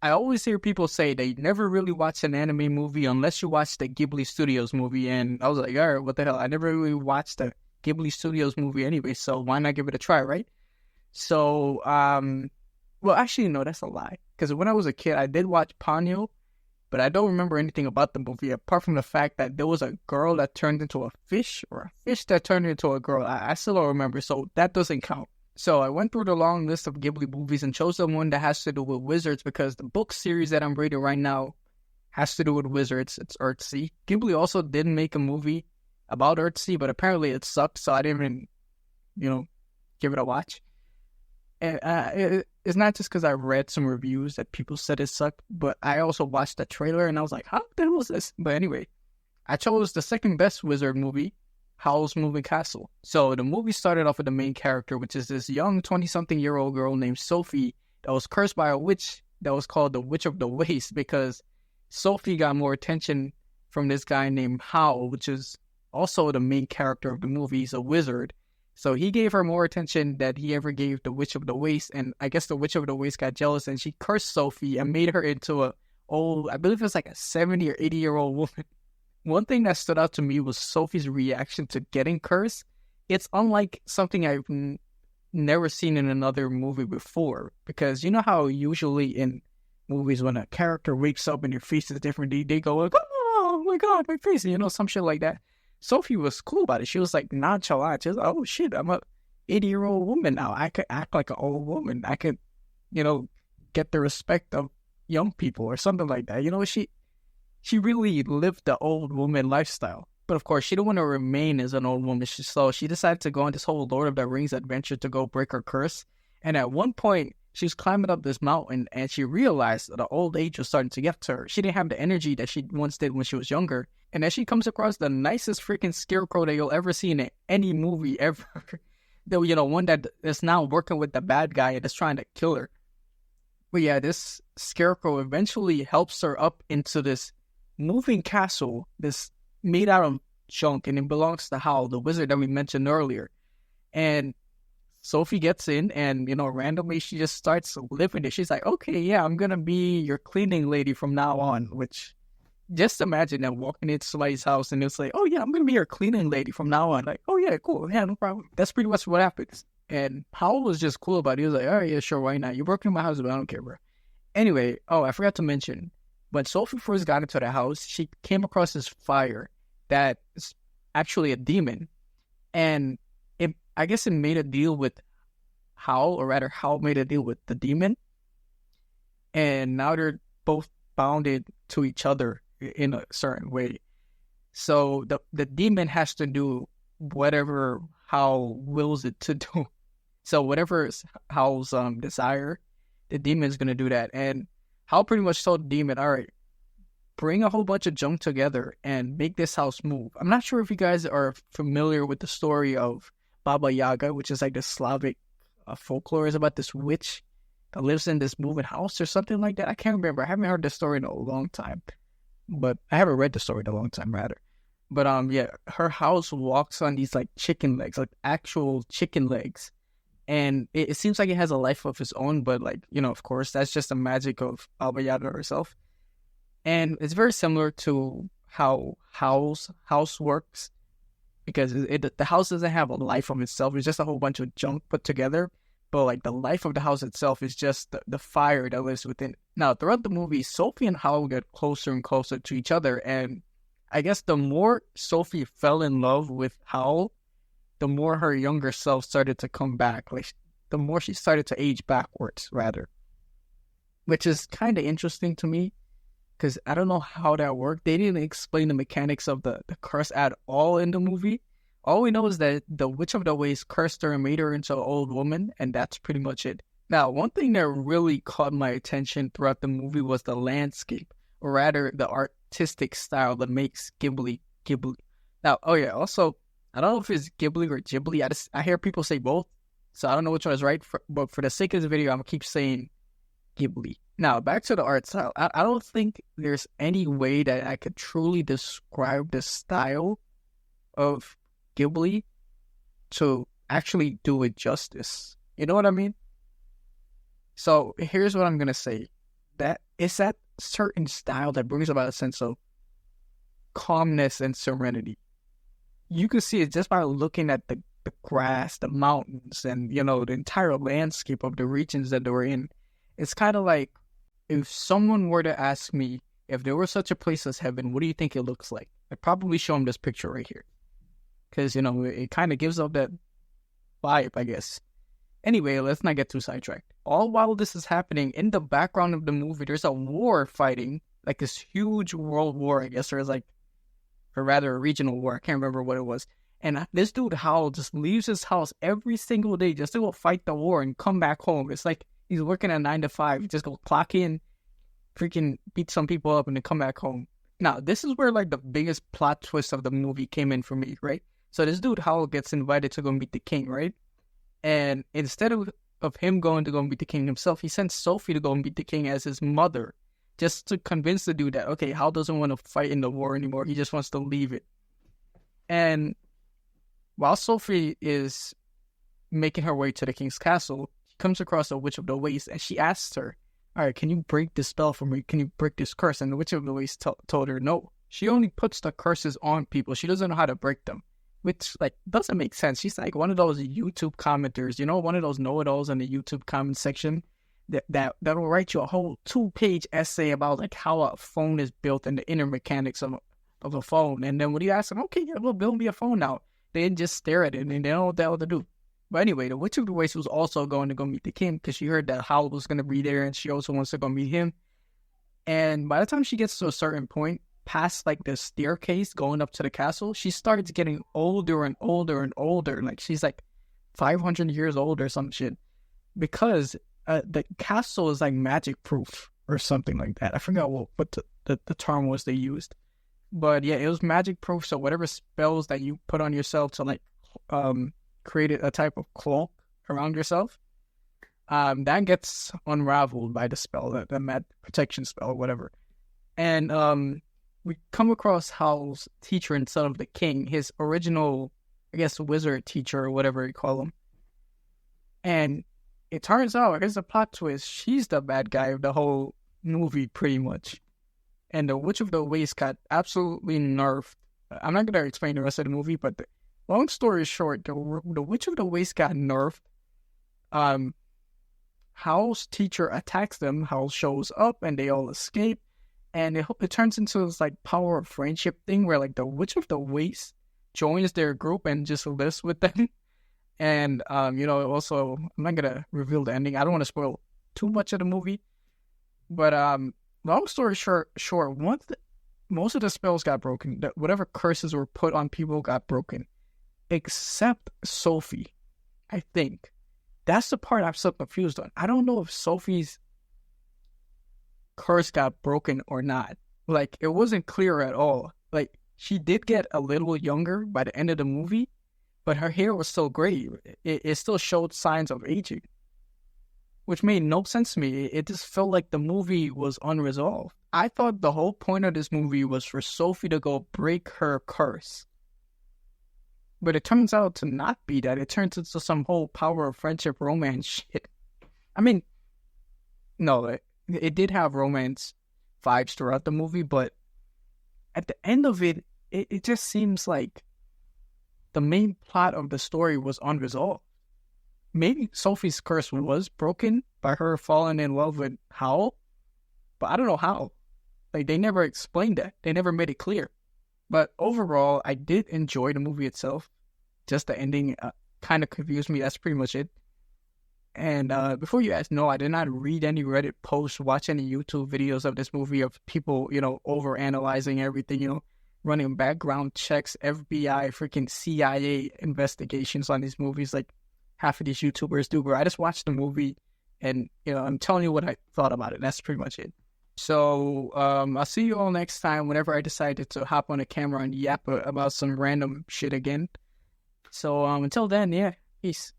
I always hear people say they never really watch an anime movie unless you watch the Ghibli Studios movie. And I was like, all right, what the hell? I never really watched the Ghibli Studios movie anyway, so why not give it a try, right? So, well, actually, no, that's a lie. Because when I was a kid, I did watch Ponyo, but I don't remember anything about the movie apart from the fact that there was a girl that turned into a fish or a fish that turned into a girl. I still don't remember, so that doesn't count. So I went through the long list of Ghibli movies and chose the one that has to do with wizards because the book series that I'm reading right now has to do with wizards. It's Earthsea. Ghibli also did make a movie about Earthsea, but apparently it sucked, so I didn't even, give it a watch. And it's not just because I read some reviews that people said it sucked, but I also watched the trailer and I was like, how the hell was this? But anyway, I chose the second best wizard movie, Howl's Moving Castle. So the movie started off with the main character, which is this young 20-something-year-old girl named Sophie that was cursed by a witch that was called the Witch of the Waste because Sophie got more attention from this guy named Howl, which is also the main character of the movie. He's a wizard. So he gave her more attention than he ever gave the Witch of the Waste, and I guess the Witch of the Waste got jealous, and she cursed Sophie and made her into I believe it was like a 70 or 80-year-old woman. One thing that stood out to me was Sophie's reaction to getting cursed. It's unlike something I've never seen in another movie before, because you know how usually in movies when a character wakes up and their face is different, they go like, oh my god, my face, some shit like that. Sophie was cool about it. She was like nonchalant. She was like, oh shit, I'm a 80-year-old woman now. I could act like an old woman. I could, get the respect of young people or something like that. She really lived the old woman lifestyle. But of course, she didn't want to remain as an old woman. So she decided to go on this whole Lord of the Rings adventure to go break her curse. And at one point, she was climbing up this mountain and she realized that the old age was starting to get to her. She didn't have the energy that she once did when she was younger. And then she comes across the nicest freaking scarecrow that you'll ever see in any movie ever. One that is now working with the bad guy and is trying to kill her. But yeah, this scarecrow eventually helps her up into this moving castle, this made out of junk, and it belongs to Howl, the wizard that we mentioned earlier. And Sophie gets in and, randomly she just starts living it. She's like, okay, yeah, I'm going to be your cleaning lady from now on, which just imagine that walking into somebody's house and it's like, oh yeah, I'm going to be your cleaning lady from now on. Like, oh yeah, cool. Yeah, no problem. That's pretty much what happens. And Howl was just cool about it. He was like, all right, yeah, sure, why not? You're working in my house, but I don't care, bro. Anyway, I forgot to mention, when Sophie first got into the house, she came across this fire that is actually a demon. And I guess it made a deal with Howl, or rather Howl made a deal with the demon. And now they're both bounded to each other in a certain way. So the demon has to do whatever Howl wills it to do. So whatever is Howl's desire, the demon's going to do that. And Howl pretty much told the demon, all right, bring a whole bunch of junk together and make this house move. I'm not sure if you guys are familiar with the story of Baba Yaga, which is like the Slavic folklore. Is about this witch that lives in this moving house or something like that. I can't remember. I haven't heard the story in a long time, but I haven't read the story in a long time, rather. But yeah, her house walks on these like chicken legs, like actual chicken legs, and it seems like it has a life of its own. But like of course, that's just the magic of Baba Yaga herself, and it's very similar to how Howl's house works. Because the house doesn't have a life of itself. It's just a whole bunch of junk put together. But like the life of the house itself is just the fire that lives within. Now, throughout the movie, Sophie and Howl get closer and closer to each other. And I guess the more Sophie fell in love with Howl, the more her younger self started to come back. Like the more she started to age backwards, rather. Which is kind of interesting to me. Because I don't know how that worked. They didn't explain the mechanics of the curse at all in the movie. All we know is that the Witch of the Waste cursed her and made her into an old woman, and that's pretty much it. Now, one thing that really caught my attention throughout the movie was the landscape, or rather the artistic style that makes Ghibli Ghibli. Now, also, I don't know if it's Ghibli or Ghibli. I hear people say both, so I don't know which one is right. But for the sake of the video, I'm going to keep saying Ghibli. Now, back to the art style. I don't think there's any way that I could truly describe the style of Ghibli to actually do it justice. You know what I mean? So, here's what I'm going to say. That it's that certain style that brings about a sense of calmness and serenity. You can see it just by looking at the grass, the mountains, and, you know, the entire landscape of the regions that they were in. It's kind of like if someone were to ask me if there were such a place as heaven, what do you think it looks like? I'd probably show them this picture right here. Because, you know, it kind of gives off that vibe, I guess. Anyway, let's not get too sidetracked. All while this is happening, in the background of the movie, there's a war fighting, like this huge world war, I guess, or it's like, or rather a regional war. I can't remember what it was. And this dude, Howell, just leaves his house every single day just to go fight the war and come back home. It's like he's working a 9 to 5. Just go clock in, freaking beat some people up, and then come back home. Now, this is where, like, the biggest plot twist of the movie came in for me, right? So this dude, Howell, gets invited to go meet the king, right? And instead of him going to go meet the king himself, he sends Sophie to go meet the king as his mother, just to convince the dude that, okay, Hal doesn't want to fight in the war anymore. He just wants to leave it. And while Sophie is making her way to the king's castle, she comes across a Witch of the Waste, and she asks her, all right, can you break this spell for me? Can you break this curse? And the Witch of the Waste told her no. She only puts the curses on people. She doesn't know how to break them, which, like, doesn't make sense. She's like one of those YouTube commenters, you know, one of those know-it-alls in the YouTube comment section that will write you a whole 2-page essay about, like, how a phone is built and the inner mechanics of a phone. And then when you ask them, okay, yeah, well, build me a phone now, they just stare at it and they don't know what the hell to do. But anyway, the Witch of the Waste was also going to go meet the king because she heard that Howell was going to be there, and she also wants to go meet him. And by the time she gets to a certain point, past, like, the staircase going up to the castle, she starts getting older and older and older. Like, she's like 500 years old or some shit, because the castle is like magic proof or something like that. I forgot what the term was they used, but yeah, it was magic proof. So whatever spells that you put on yourself to, like, create a type of cloak around yourself, that gets unraveled by the spell, the mad protection spell or whatever. And we come across Howell's teacher and son of the king, his original, I guess, wizard teacher or whatever you call him. And it turns out, here's a plot twist, she's the bad guy of the whole movie, pretty much. And the Witch of the Waste got absolutely nerfed. I'm not going to explain the rest of the movie, but long story short, the Witch of the Waste got nerfed. Howell's teacher attacks them. Howell shows up, and they all escape. And it turns into this, like, power of friendship thing where, like, the Witch of the Waste joins their group and just lives with them. And, you know, also, I'm not going to reveal the ending. I don't want to spoil too much of the movie. But long story short, most of the spells got broken. Whatever curses were put on people got broken. Except Sophie, I think. That's the part I'm so confused on. I don't know if Sophie's curse got broken or not. Like, it wasn't clear at all. Like, she did get a little younger by the end of the movie, but her hair was still gray. It still showed signs of aging, which made no sense to me. It just felt like the movie was unresolved. I thought the whole point of this movie was for Sophie to go break her curse. But it turns out to not be that. It turns into some whole power of friendship romance shit. I mean, no, it did have romance vibes throughout the movie, but at the end of it, it just seems like the main plot of the story was unresolved. Maybe Sophie's curse was broken by her falling in love with Howell, but I don't know how. Like, they never explained that. They never made it clear. But overall, I did enjoy the movie itself. Just the ending kind of confused me. That's pretty much it. And before you ask, no, I did not read any Reddit posts, watch any YouTube videos of this movie of people, you know, overanalyzing everything, you know, running background checks, FBI, freaking CIA investigations on these movies like half of these YouTubers do. But I just watched the movie and, you know, I'm telling you what I thought about it. That's pretty much it. So I'll see you all next time whenever I decided to hop on a camera and yap about some random shit again. So until then, yeah, peace.